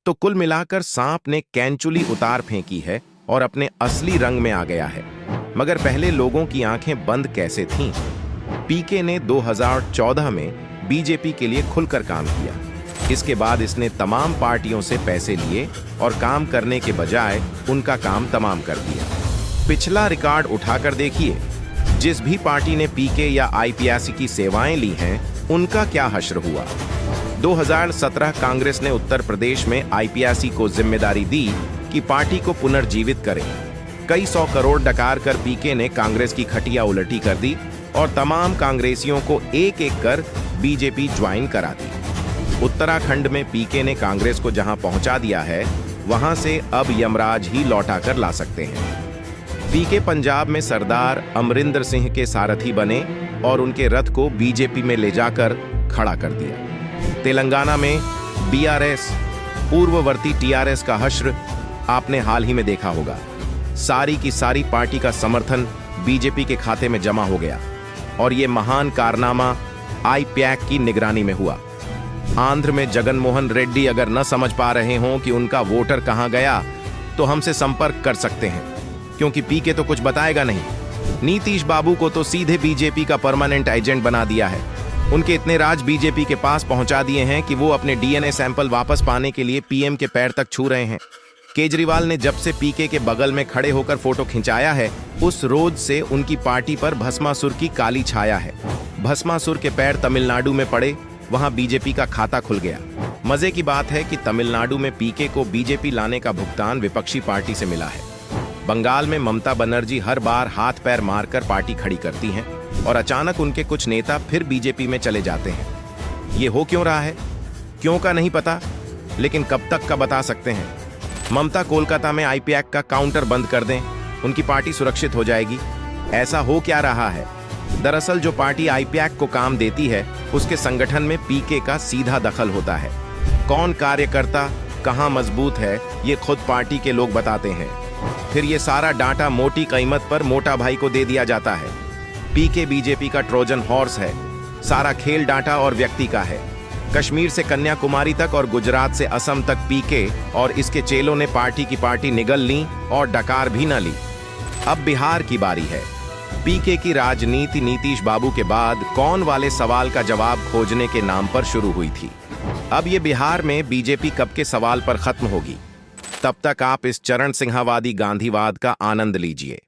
तो कुल मिलाकर सांप ने कैंचुली उतार फेंकी है और अपने असली रंग में आ गया है। मगर पहले लोगों की आंखें बंद कैसे थीं? पीके ने 2014 में बीजेपी के लिए खुलकर काम किया। इसके बाद इसने तमाम पार्टियों से पैसे लिए और काम करने के बजाय उनका काम तमाम कर दिया। पिछला रिकॉर्ड उठाकर देखिए, जिस भी पार्टी ने पीके या आईपीएसी की सेवाएं ली हैं, उनका क्या हश्र हुआ। 2017 कांग्रेस ने उत्तर प्रदेश में आईपीएसी को जिम्मेदारी दी कि पार्टी को पुनर्जीवित करें। कई 100 करोड़ डकार कर पीके ने कांग्रेस की खटिया उलटी कर दी और तमाम कांग्रेसियों को एक एक कर बीजेपी ज्वाइन करा दी। उत्तराखंड में पीके ने कांग्रेस को जहां पहुंचा दिया है, वहां से अब यमराज ही लौटा कर ला सकते हैं। पीके पंजाब में सरदार अमरिंदर सिंह के सारथी बने और उनके रथ को बीजेपी में ले जाकर खड़ा कर दिया। तेलंगाना में बीआरएस पूर्ववर्ती टीआरएस का हश्र आपने हाल ही में देखा होगा। सारी की सारी पार्टी का समर्थन बीजेपी के खाते में जमा हो गया और ये महान कारनामा आईपैक की निगरानी में हुआ। आंध्र में जगन मोहन रेड्डी अगर न समझ पा रहे हों कि उनका वोटर कहां गया, तो हमसे संपर्क कर सकते हैं, क्योंकि पीके तो कुछ बताएगा नहीं। नीतीश बाबू को तो सीधे बीजेपी का परमानेंट एजेंट बना दिया है। उनके इतने राज बीजेपी के पास पहुंचा दिए हैं कि वो अपने डीएनए सैंपल वापस पाने के लिए पीएम के पैर तक छू रहे हैं। केजरीवाल ने जब से पीके के बगल में खड़े होकर फोटो खिंचाया है, उस रोज से उनकी पार्टी पर भस्मासुर की काली छाया है। भस्मासुर के पैर तमिलनाडु में पड़े, वहां बीजेपी का खाता खुल गया। मजे की बात है कि तमिलनाडु में पीके को बीजेपी लाने का भुगतान विपक्षी पार्टी से मिला है। बंगाल में ममता बनर्जी हर बार हाथ पैर मारकर पार्टी खड़ी करती हैं और अचानक उनके कुछ नेता फिर बीजेपी में चले जाते हैं। ये हो क्यों रहा है, क्यों का नहीं पता, लेकिन कब तक का बता सकते हैं। ममता कोलकाता में आईपीएक का काउंटर बंद कर दें, उनकी पार्टी सुरक्षित हो जाएगी। ऐसा हो क्या रहा है? दरअसल जो पार्टी आईपैक को काम देती है, उसके संगठन में पीके का सीधा दखल होता है। कौन कार्यकर्ता कहां मजबूत है, ये खुद पार्टी के लोग बताते हैं। फिर ये सारा डाटा मोटी कीमत पर मोटा भाई को दे दिया जाता है। पीके बीजेपी का ट्रोजन हॉर्स है। सारा खेल डाटा और व्यक्ति का है। कश्मीर से कन्याकुमारी तक और गुजरात से असम तक पीके और इसके चेलों ने पार्टी निगल ली और डकार भी न ली। अब बिहार की बारी है। पीके की राजनीति नीतीश बाबू के बाद कौन वाले सवाल का जवाब खोजने के नाम पर शुरू हुई थी। अब ये बिहार में बीजेपी कब के सवाल पर खत्म होगी। तब तक आप इस चरण सिंहावादी गांधीवाद का आनंद लीजिए।